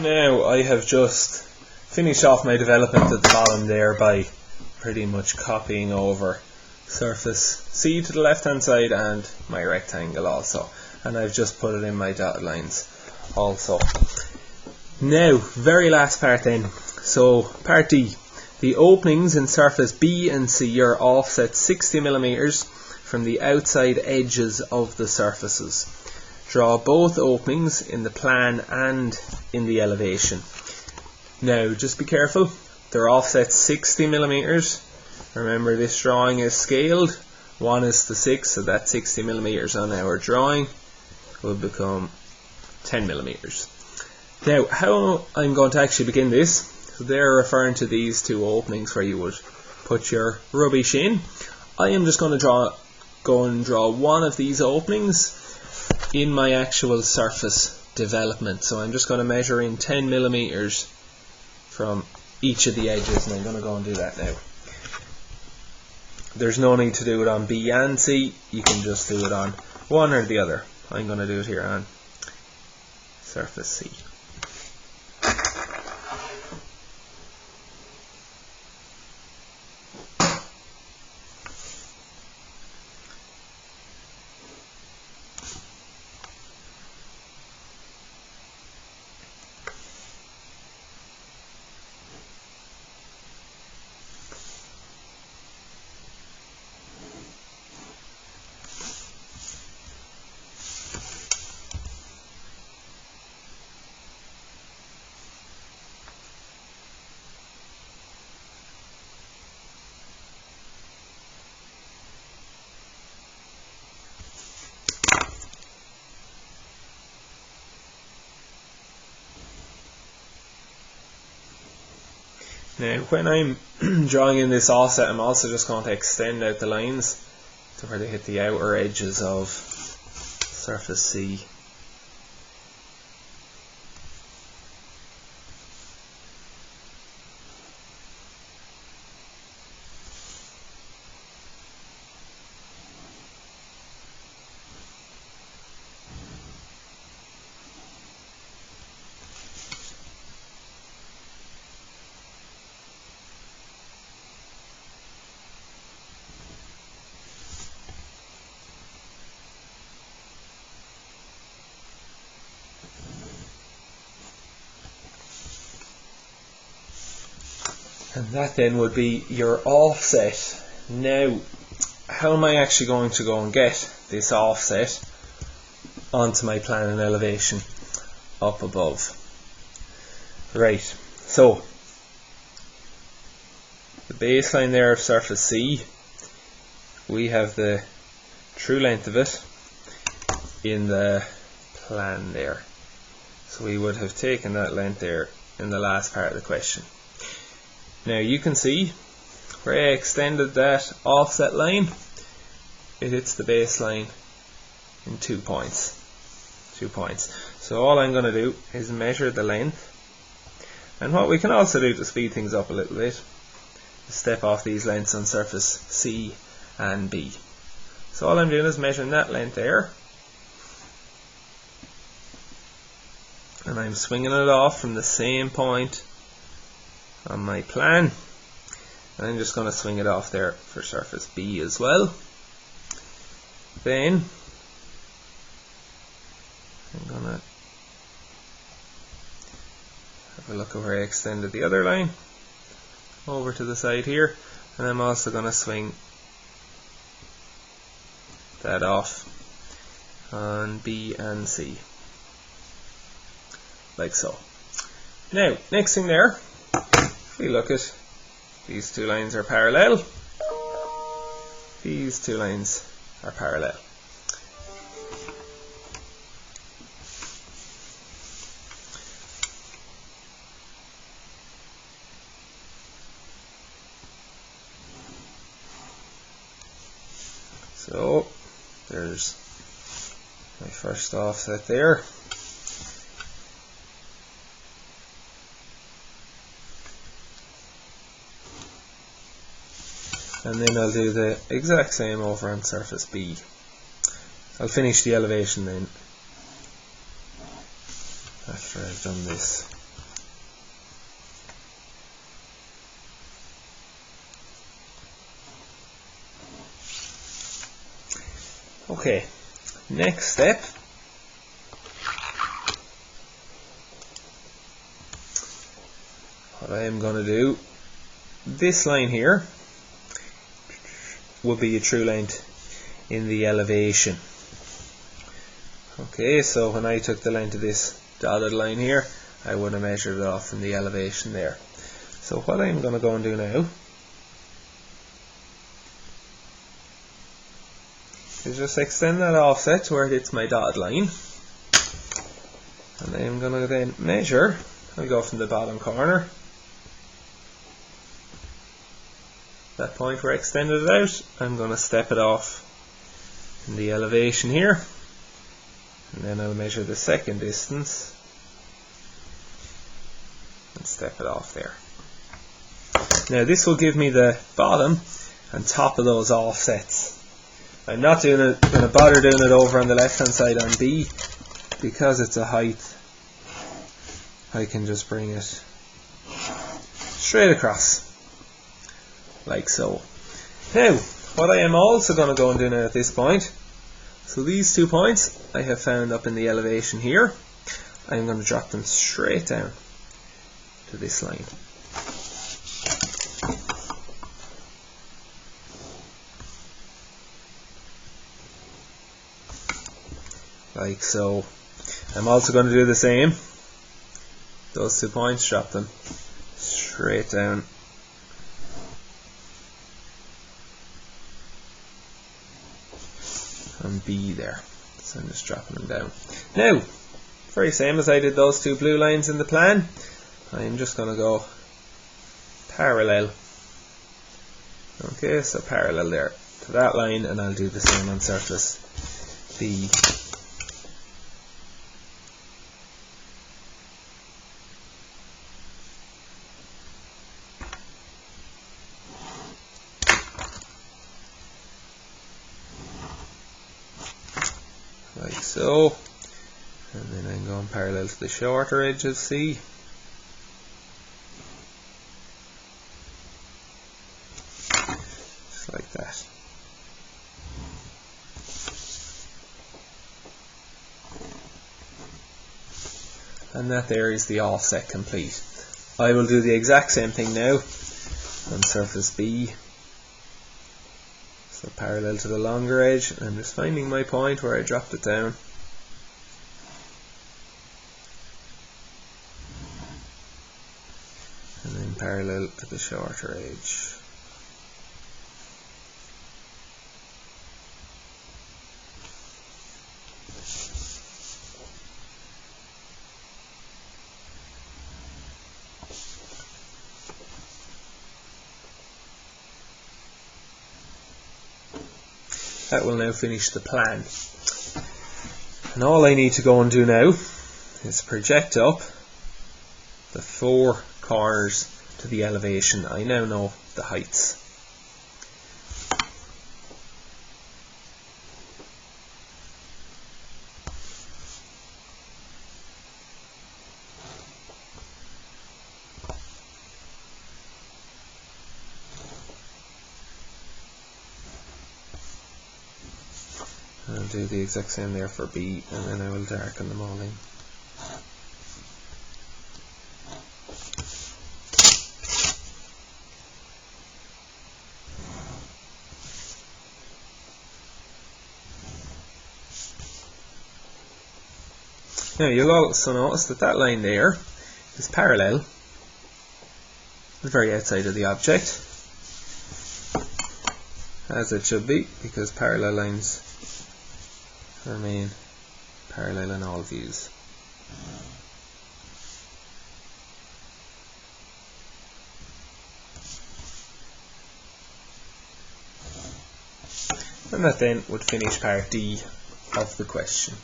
Now I have just finished off my development at the bottom there by pretty much copying over surface C to the left hand side and my rectangle also, and I've just put it in my dotted lines also. Now, very last part then. So part D, the openings in surface B and C are offset 60 millimeters from the outside edges of the surfaces. Draw both openings in the plan and in the elevation. Now just be careful, they're offset 60 millimeters. Remember, this drawing is scaled 1:6, so that 60 millimeters on our drawing will become 10 millimeters. Now, how I'm going to actually begin this, so they're referring to these two openings where you would put your rubbish in. I am just going to go and draw one of these openings in my actual surface development. So I'm just going to measure in 10 millimeters from each of the edges, and I'm going to go and do that now. There's no need to do it on B and C, you can just do it on one or the other. I'm going to do it here on surface C. Now, when I'm drawing in this offset, I'm also just going to extend out the lines to where they hit the outer edges of surface C. And that then would be your offset. Now, how am I actually going to go and get this offset onto my plan and elevation up above? Right, so the baseline there of surface C, we have the true length of it in the plan there. So we would have taken that length there in the last part of the question. Now you can see where I extended that offset line, it hits the baseline in 2 points. 2 points. So all I'm going to do is measure the length, and what we can also do to speed things up a little bit is step off these lengths on surface C and B. So all I'm doing is measuring that length there, and I'm swinging it off from the same point on my plan, and I'm just going to swing it off there for surface B as well. Then I'm going to have a look at where I extended the other line over to the side here, and I'm also going to swing that off on B and C, like so. Now, next thing there, if we look at these two lines are parallel, these two lines are parallel. So there's my first offset there. And then I'll do the exact same over on surface B. I'll finish the elevation then after I've done this. Okay, next step. What I am going to do, this line here will be a true length in the elevation. Okay, so when I took the length of this dotted line here, I would have measured it off from the elevation there. So what I'm going to go and do now is just extend that offset to where it hits my dotted line, and I'm going to then measure. I'll go from the bottom corner, that point where I extended it out. I'm going to step it off in the elevation here, and then I'll measure the second distance and step it off there. Now this will give me the bottom and top of those offsets. I'm not going to bother doing it over on the left hand side on B, because it's a height. I can just bring it straight across, like so. Now, what I am also going to go and do now at this point, so these 2 points I have found up in the elevation here, I'm going to drop them straight down to this line. Like so. I'm also going to do the same. Those 2 points, drop them straight down. On B there. So I'm just dropping them down. Now, very same as I did those 2 blue lines in the plan, I'm just going to go parallel. Okay, so parallel there to that line, and I'll do the same on surface B. Like so, and then I'm going parallel to the shorter edge of C. Just like that. And that there is the offset complete. I will do the exact same thing now on surface B. So parallel to the longer edge, I'm just finding my point where I dropped it down. And then parallel to the shorter edge. That will now finish the plan. And all I need to go and do now is project up the 4 corners to the elevation. I now know the heights. I'll do the exact same there for B, and then I will darken them all in. Now you'll also notice that that line there is parallel, the very outside of the object, as it should be, because parallel lines remain parallel in all views. And that then would finish part D of the question.